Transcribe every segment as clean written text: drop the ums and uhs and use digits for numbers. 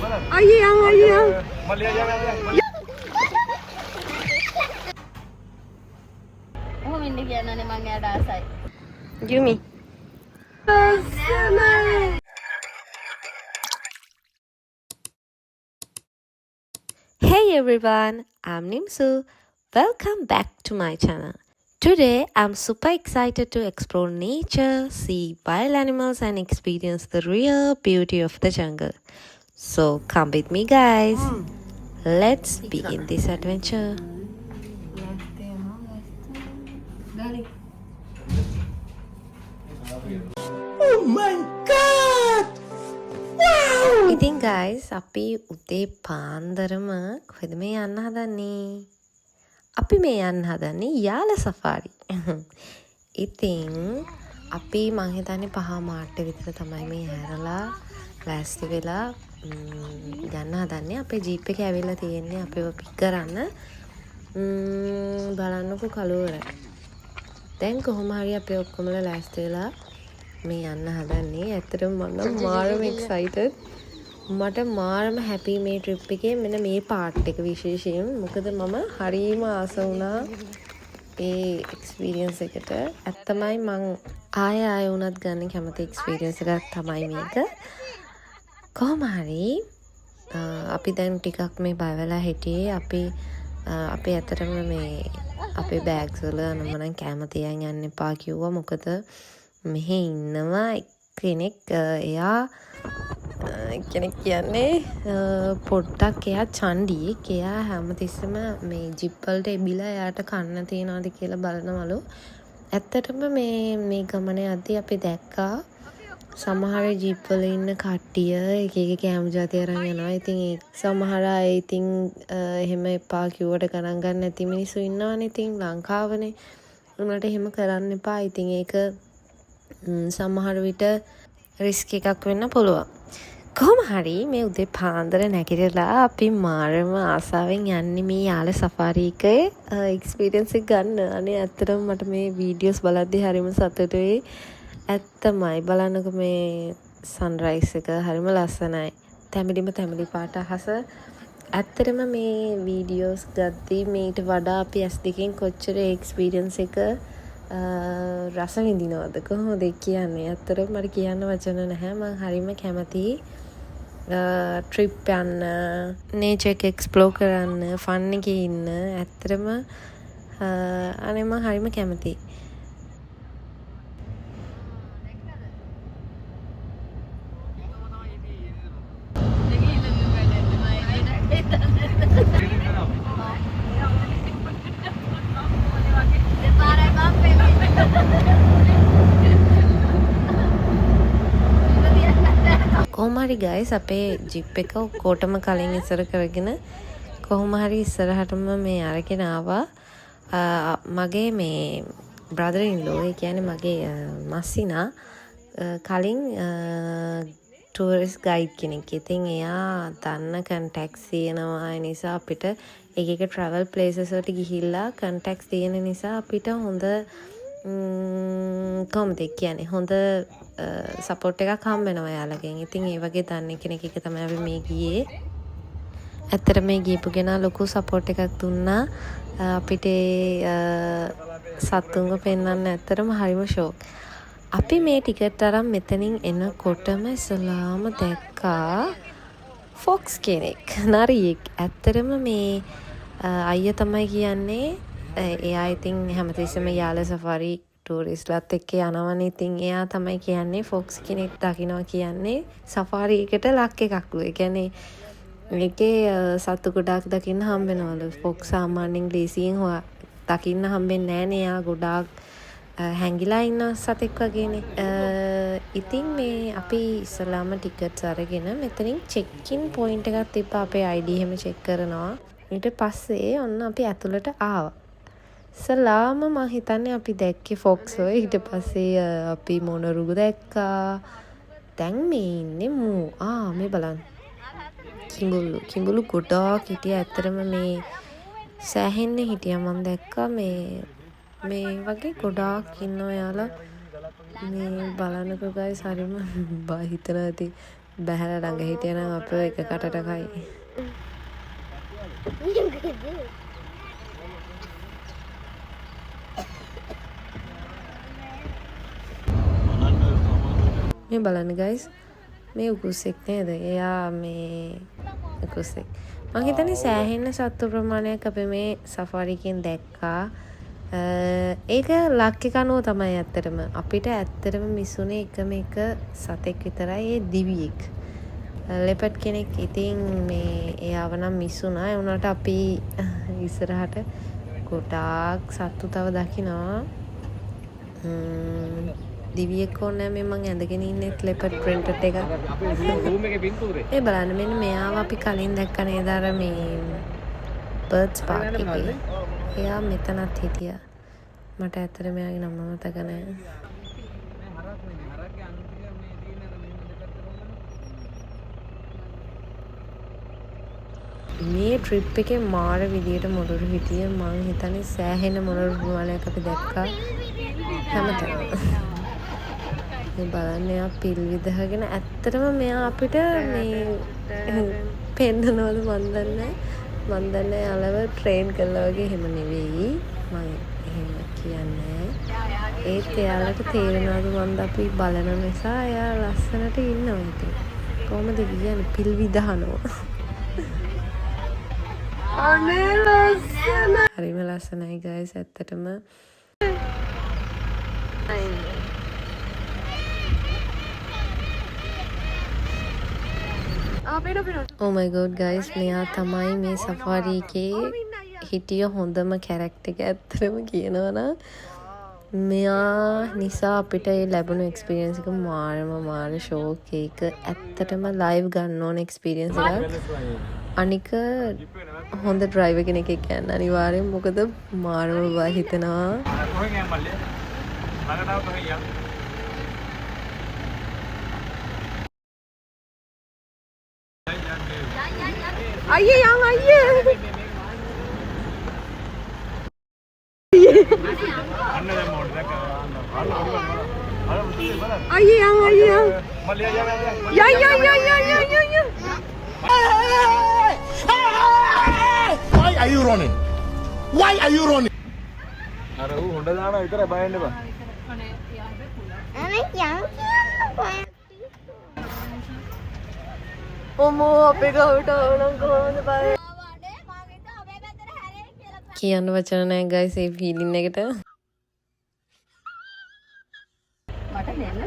අයියෝ ඔහොම ඉන්න කියන්නනේ මං එයාට ආසයි. Yumi. Hey everyone, I'm Nimsu. Welcome back to my channel. Today I'm super excited to explore nature, see wild animals and experience the real beauty of the jungle. So come with me guys. Let's begin this adventure. Oh my god! Wow! ඉතින් guys අපි උදේ පාන්දරම කොහෙද මේ යන්න හදන්නේ? අපි මේ යන්න හදන්නේ යාල සෆාරි. ඉතින් අපි මං හිතන්නේ 5 විතර තමයි මේ හැරලා ලෑස්ති වෙලා යන්න හදන්නේ. අපේ ජීප් එකේ ඇවිල්ලා තියෙන්නේ අපිව පික් කරන්න. බලන්නකෝ කලවර. දැන් කොහොම හරි අපි ඔක්කොමලා ලෑස්ති වෙලා මේ යන්න හදන්නේ. ඇත්තටම මම මාරම එක්සයිටඩ්. මට මාරම හැපි මේ ට්‍රිප් එකේ මෙන්න මේ පාර්ට් එක විශේෂයෙන්. මොකද මම හරිම ආස වුණා ඒ එක්ස්පීරියන්ස් එකට. ඇත්තමයි මං ආයෙ වුණත් ගන්න කැමති එක්ස්පීරියන්ස් එකක් තමයි මේක. කොහොම හරි අපි දැන් ටිකක් මේ බය වෙලා හිටියේ. අපි ඇත්තටම මේ අපේ බෑග්ස් වල නමනම් කැම තියන් යන්න එපා කිව්වා. මොකද මෙහි ඉන්නවා කෙනෙක්. එයා කෙනෙක් කියන්නේ පොඩ්ඩක් එයා චණ්ඩියෙක්. එයා හැමතිස්සෙම මේ ජිප් වලට එබිලා එයාට කන්න තියනවාද කියලා බලනවලු. ඇත්තටම මේ ගමනේ යද්දී අපි දැක්කා සමහර ජිප් වල ඉන්න කට්ටිය එක එක කෑම જાති අරන් යනවා. ඉතින් ඒ සමහර අය ඉතින් එහෙම එපා කිව්වට ගණන් ගන්න නැති මිනිස්සු ඉන්නවනේ. ඉතින් ලංකාවනේ. උන්වලට එහෙම කරන්න එපා. ඉතින් ඒක සමහර විට රිස්ක් එකක් වෙන්න පුළුවන්. කොහොම හරි මේ උදේ පාන්දර නැගිටලා අපි මාරම ආසාවෙන් යන්නේ මේ යාල සෆාරි එකේ එක්ස්පීරියන්ස් එක ගන්න. අනේ ඇත්තටම මට මේ වීඩියෝස් බලද්දි හරිම සතුටුයි. ඇත්තමයි බලන්නකො මේ සන්රයිස් එක හරිම ලස්සනයි. තැඹිලි පාට අහස. ඇත්තටම මේ වීඩියෝස් ගද්දී මේට වඩා අපි S2කින් කොච්චර එක්ස්පීරියන්ස් එක රස විඳිනවද කොහොමද කියන්නේ. ඇත්තටම මට කියන්න වචන නැහැ. මම හරිම කැමතියි ට්‍රිප් යන්න, නේචර් එක එක්ස්ප්ලෝර් කරන්න, ෆන් එකේ ඉන්න. ඇත්තටම අනේ මම හරිම කැමතියි. කොහොම හරි ගයිස් අපේ ජිප් එක ඔක්කොටම කලින් ඉස්සර කරගෙන කොහොම හරි ඉස්සරහටම මේ අරගෙන ආවා. මගේ මේ බ්‍රදර් ඉන් ලෝ, ඒ කියන්නේ මගේ මස්සිනා කලින් ටූරිස්ට් ගයිඩ් කෙනෙක්. ඉතින් එයා දන්න කන්ටැක්ට්ස් තියෙනවා. ඒ නිසා අපිට එක ට්‍රැවල් ප්ලේසස් වලට ගිහිල්ලා කන්ටැක්ට්ස් තියෙන නිසා අපිට හොඳ කොහොමද කියන්නේ හොඳ සපෝට් එකක් හම්බ වෙනවා යාළුවගෙන්. ඉතින් ඒ වගේ දන්න කෙනෙක් එක තමයි අපි මේ ගියේ. ඇත්තට මේ ගියපු කෙනා ලොකු සපෝට් එකක් දුන්නා අපිට. සතුන්ව පෙන්වන්න ඇත්තටම හරිම ෂෝක්. අපි මේ ටිකට් අරන් මෙතනින් එනකොටම ඉස්සලාම දැක්කා ෆොක්ස් කෙනෙක්, නරියෙක්. ඇත්තටම මේ අයියා තමයි කියන්නේ. එයා ඉතින් හැමතිස්සෙම යාල සෆාරි ටූරිස්ට්ලාත් එක්ක යනවනේ. ඉතින් එයා තමයි කියන්නේ ෆොක්ස් කෙනෙක් දකිනවා කියන්නේ සෆාරි එකට ලක් එකක්ලු. ඒ කියන්නේ මේකේ සතු ගොඩාක් දකින්න හම්බ වෙනවලු. ෆොක්ස් සාමාන්‍යයෙන් ලේසියෙන් දකින්න හම්බෙන්නේ නැහනේ. එයා ගොඩාක් හැංගිලා ඉන්න සතෙක් වගේනේ. ඉතින් මේ අපි ඉස්සලාම ටිකට්ස් අරගෙන මෙතනින් චෙක් ඉන් පොයින්ට් එකක් තිබ්බා. අපේ ID එහෙම චෙක් කරනවා. ඊට පස්සේ ඔන්න අපි ඇතුළට ආවා. ඉස්සලාම මම හිතන්නේ අපි දැක්කේ ෆොක්ස් ඔය. ඊට පස්සේ අපි මොනරුගු දැක්කා. දැන් මේ ඉන්නේ මේ බලන්න කිඹුලු ගොඩාක් හිටියා. ඇත්තටම මේ සෑහෙන්න හිටියා. මම දැක්කා මේ වගේ ගොඩාක් ඉන්නවා යාලා. මේ බලන්නකෝ ගයිස් හරිම බය හිතනවා ඇති බැහැලා ළඟ හිටියනම් අපිව එක කටට කයි. මේ බලන්න guys මේ උකුස්සෙක් නේද? එයා මේ උකුස්සෙක්. මං හිතන්නේ සෑහෙන සත්තු ප්‍රමාණයක් අපි මේ සෆාරි එකෙන් දැක්කා. ඒක ලක් එක අනුව තමයි ඇත්තටම අපිට ඇත්තටම මිසුනේ එකම එක සතෙක් විතරයි ඒ දිවියෙක්. ලෙපට් කෙනෙක් ඉතින් මේ එයාව නම් මිසුණා. ඒ වුණාට අපි ඉස්සරහට ගොඩාක් සත්තු තව දකිනවා. දිවියෙක් ඕනේ මේ මං ඇඳගෙන ඉන්නේ ලෙපට් ප්‍රින්ට් එක. රූම් එකේ පින්තූරේ. ඒ බලන්න මෙන්න මෙයාව අපි කලින් දැක්ක නේද අර මේ බර්ඩ්ස් පාක් එකේ. එයා මෙතනත් හිටියා. මට ඇත්තට මෙයාගේ නම මතක නැහැ. මේ ට්‍රිප් එකේ මාර විදියට මොළොරු හිටියේ. මං හිතන්නේ සෑහෙන මොළොරු ප්‍රමාණයක් අපි දැක්කා හැමතැනම. මේ බලන්න එයා පිල් විදහගෙන ඇත්තටම මෙයා අපිට මේ පෙන්නනවලු මන් දන්නේ යාලව ට්‍රේන් කළා වගේ එහෙම නෙවෙයි. මම එහෙම කියන්නේ. ඒත් එයාලට තේරෙනවද මන්ද අපි බලන නිසා එයා ලස්සනට ඉන්නවා ඉතින්. කොහොමද කියන්නේ පිල් විදහනවා. අනේ ලස්සන. හරිම ලස්සනයි guys ඇත්තටම. Oh my god guys මෙයා තමයි මේ සෆාරි එකේ හිටිය හොඳම කැරක්ටර් එක. ඇත්තටම කියනවනම් මෙයා නිසා අපිට ඒ ලැබුණු එක්ස්පීරියන්ස් එක මාර ෂෝක් එක. ඇත්තටම ලයිව් ගන්න ඕන එක්ස්පීරියන්ස් එකක්. අනික හොඳ ඩ්‍රයිවර් කෙනෙක් එක්ක යන්න අනිවාර්යෙන්. මොකද මාරම බය හිතෙනවා. අයියේ යන් අයියේ. අන්න දැන් මොඩ් දැක අයියේ යන් අයියේ යන්. Why are you running? Why are you running? අර ඌ හොඬ දානවා විතරයි බය වෙන්න බෑ. ඔමෝ අපේ ගවට ඕනම් කොහොමද බය? කියන්න වචන නැහැ guys ඒ ෆීලින් එකට.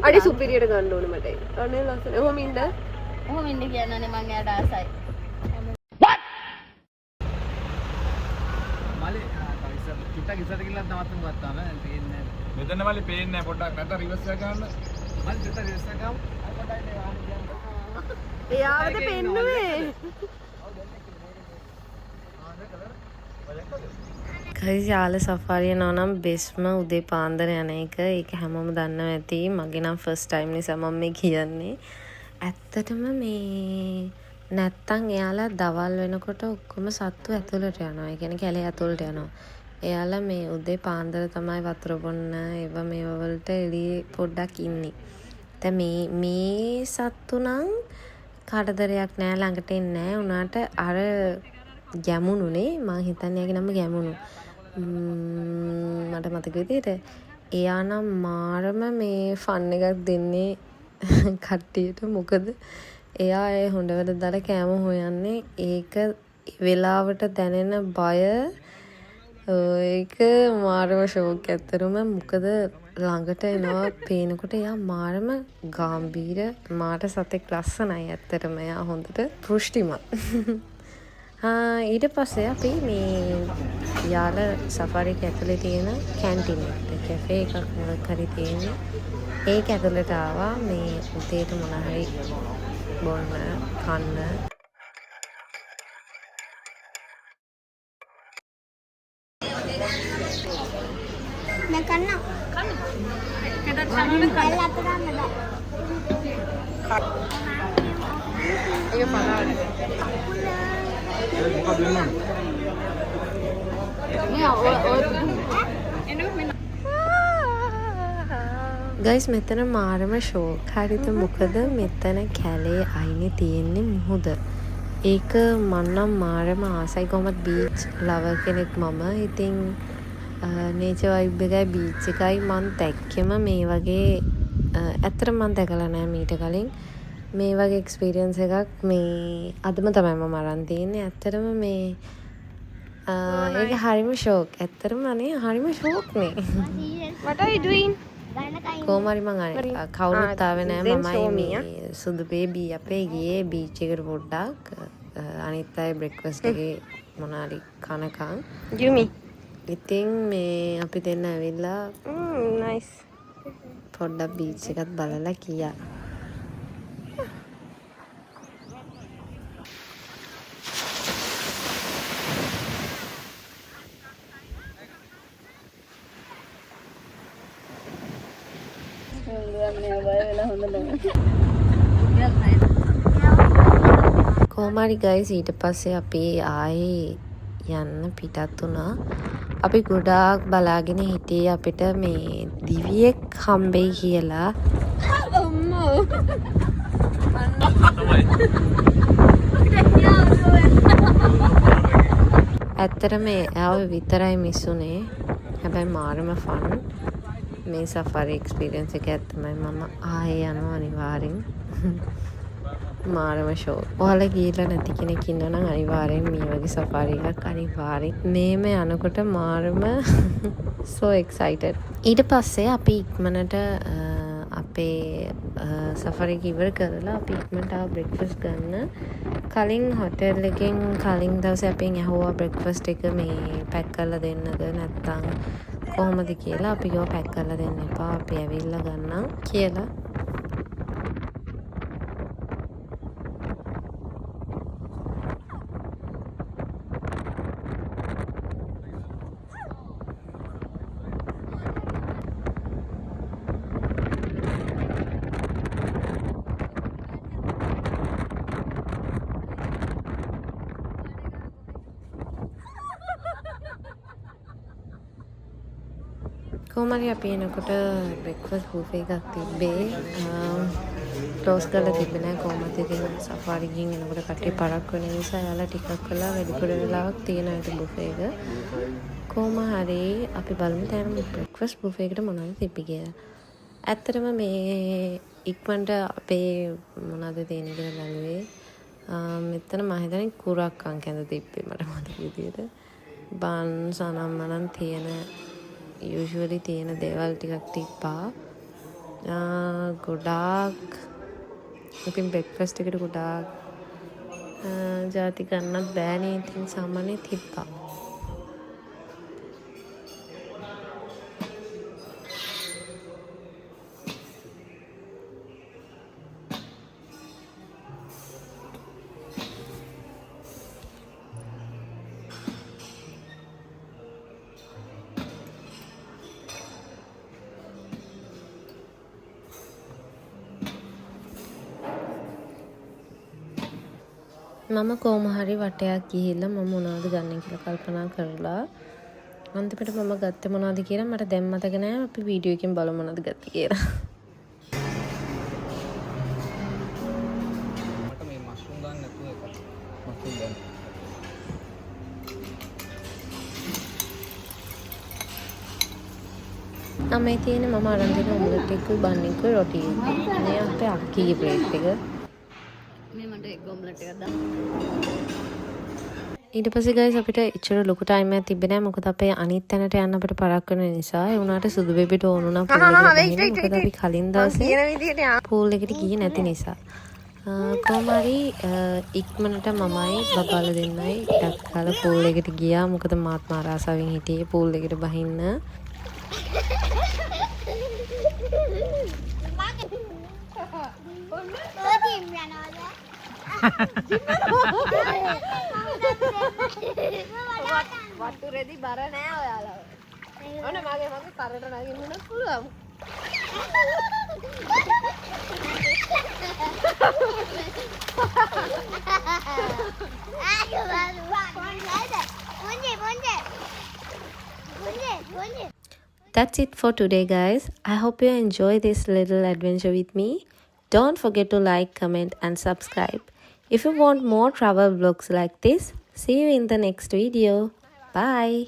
අඩි සුපිරියට ගන්න ඕනේ මට. අනේ ලස්සන. ඔහොම ඉන්න. ඔහොම ඉන්න කියනනේ මං එයාට ආසයි. මලේ චුට්ටක් ඉස්සරට ගිහලා නවත්තමු ගත්තාම පේන්නේ නැහැ. මෙතන මල්ලි පේන්නේ නැහැ පොඩ්ඩක් නැත්නම් රිවර්ස් එක ගන්න. මල් චුට්ටක් රිවර්ස් එක ගමු. අර පොඩ්ඩක් වාහන ගියන්න. එයාවද පෙන්නුවේ? guys යාල සෆාරිය නෝනම් බෙස්ම උදේ පාන්දර යන එක. ඒක හැමෝම දන්නවා ඇති. මගේ නම් ෆස්ට් ටයිම් නිසා මම මේ කියන්නේ. ඇත්තටම මේ නැත්තම් එයාලා දවල් වෙනකොට ඔක්කොම සත්තු ඇතුළට යනවා. ඒ කියන්නේ කැලේ ඇතුළට යනවා. එයාලා මේ උදේ පාන්දර තමයි වතුර බොන්න ඒව මේව වලට එළියේ පොඩ්ඩක් ඉන්නේ. දැන් මේ සත්තු නම් කඩදරයක් නෑ ළඟට එන්නේ නෑ. උනාට අර ගැමුණුනේ මං හිතන්නේ යාගේ නම ගැමුණු. මට මතක විදිහට එයා නම් මාරම මේ ෆන් එකක් දෙන්නේ කට්ටියට. මොකද එයා ඒ හොඬවල දාලා කෑම හොයන්නේ. ඒක වෙලාවට දැනෙන බය ඒක මාරම ෂෝක් ඇත්තටම. මොකද ළඟට එනවා පේනකොට එයා මාරම ගාම්භීර මාට සතෙක් ලස්සනයි. ඇත්තටම එයා හොඳට පුෂ්ටිමත්. ඊට පස්සේ අපි මේ යාල සෆාරි එක ඇතුලේ තියෙන කැන්ටින් එකට කැෆේ එකක් මොකක් හරි තියෙන්නේ. ඒක ඇතුලට ආවා මේ උදේට මොන හරි බොන්න කන්න. मैं करना केदा खाने कल आता ना ඒක පලාද ඒක මොකද වෙන්නේ? නෑ ඔය ගයිස් මෙතන මාරම ෂෝක් හරිත මොකද මෙතන කැලේ අයිනේ තියෙන්නේ මුහුද. ඒක මන්නම් මාරම ආසයි කොහොමත් බීච් ලවර් කෙනෙක් මම. ඉතින් නේචර් වයිබ් එකයි බීච් එකයි මං දැක්කෙම මේ වගේ ඇත්තටම මං දැකලා නැහැ මීට කලින්. මේ වගේ එක්ස්පීරියන්ස් එකක් මේ අදම තමයි මම අරන් තියෙන්නේ. ඇත්තටම මේ ඒක හරිම ෂෝක්. ඇත්තටම අනේ හරිම ෂෝක් නේ. What are you doing? කොහොම හරි මං කවුරුත් ආවේ නැහැ. මමයි මේ සුදු බේබී අපේ ගියේ බීච් එකට පොඩ්ඩක්. අනිත් අය බ්‍රෙක්ෆාස්ට් එකේ මොනාරි කනකම්. Yumi. ඉතින් මේ අපි දෙන්න ඇවිල්ලා Nice. පොඩ්ඩක් බීච් එකත් බලලා කියා. කොහොමරි ගයිස් ඊට පස්සේ අපි ආයේ යන්න පිටත් වුණා. අපි ගොඩාක් බලාගෙන හිටියේ අපිට මේ දිවියෙක් හම්බෙයි කියලා. ඇත්තටම ආව විතරයි මිස්ුනේ. හැබැයි මාරම ෆන්. මේ සෆාරි එක්ස්පීරියන්ස් එක ඇත්තමයි මම ආයේ යනවා අනිවාර්යෙන්. මාරම ෂෝ. ඔයාලා ගිහලා නැති කෙනෙක් ඉන්නවා නම් අනිවාර්යෙන් මේ වගේ සෆාරි එකක් අනිවාර්යෙන්. මේම යනකොට මාරම so excited. ඊට පස්සේ අපි ඉක්මනට අපේ සෆාරි එක ඉවර කරලා අපි ඉක්මනට ආව බ්‍රෙක්ෆාස්ට් ගන්න. කලින් හොටෙල් එකෙන් කලින් දවසේ අපෙන් ඇහුවා බ්‍රෙක්ෆාස්ට් එක මේ පැක් කරලා දෙන්නද නැත්නම් කොහොමද කියලා. අපි ගියා පැක් කරලා දෙන්න එපා. අපි ඇවිල්ලා ගන්නම් කියලා. කොහොමරි අපි එනකොට බ්‍රෙක්ෆාස්ට් බුෆේ එකක් තිබ්බේ. ක්ලෝස් කරලා තිබ්බේ නැහැ. කොහොමද ඉතින් සෆාරි ගිහින් එනකොට කට්ටිය පරක් වෙන නිසා යාලා ටිකක් වෙලා වැඩිපුර වෙලාවක් තියෙන එක බුෆේ එක. කොහොම හරි අපි බලමු දැන් බ්‍රෙක්ෆාස්ට් බුෆේ එකට මොනවද තිබ්බේ කියලා. ඇත්තටම මේ ඉක්මනට අපේ මොනවද තියෙන කියලා බැලුවේ. මෙතන මම හිතන්නේ කුරක්කන් කැඳ තිබ්බේ මට මතක විදියට. බන් සනම්මනම් තියෙන usually තියෙන දේවල් ටිකක් තිබ්බා. ගොඩාක් ඉතින් බ්‍රෙක්ෆාස්ට් එකට ගොඩාක් ජාති ගන්නත් බෑනේ. ඉතින් සාමාන්‍ය තිබ්බා. මම කොහොම හරි වටයක් ගිහිල්ලා මම මොනවද ගන්න කියලා කල්පනා කරලා අන්තිමට මම ගත්තේ මොනවද කියලා මට දැන් මතක නෑ. අපි වීඩියෝ එකෙන් බලමු මොනවද ගත්තේ කියලා. මට මේ මෂ්රූම් ගන්න නැතුව එක. මෂ්රූම් ගන්න. අමේ තියෙන මම අරන් දෙන ඔම්ලට් එක බන් එක රොටි එක. මේ අපේ අක්කීගේ ප්ලේට් එක. මේ මට එග් ඔම්ලට් එකක් දාන්න. ඊට පස්සේ ගයිස් අපිට ඉච්චර ලොකු ටයිම් එකක් තිබ්බේ නැහැ. මොකද අපේ අනිත් තැනට යන්න අපිට පරක් වෙන නිසා. ඒ වුණාට සුදු බේබිට ඕන වුණා පූල් එකට. මොකද අපි කලින් දවසේ පූල් එකට ගියේ නැති නිසා. කොහොම හරි ඉක්මනට මමයි බබාලා දෙන්නයි ටක් කාලා පූල් එකට ගියා. මොකද මාත් මාර ආසාවෙන් හිටියේ පූල් එකට බහින්න. වතුරේදී බර නෑ ඔයාලා. ඔන්න මගේ කරට නගින්න උනත් පුළුවන්. That's it for today, guys. I hope you enjoy this little adventure with me. Don't forget to like, comment and subscribe. If you want more travel vlogs like this, see you in the next video. Bye.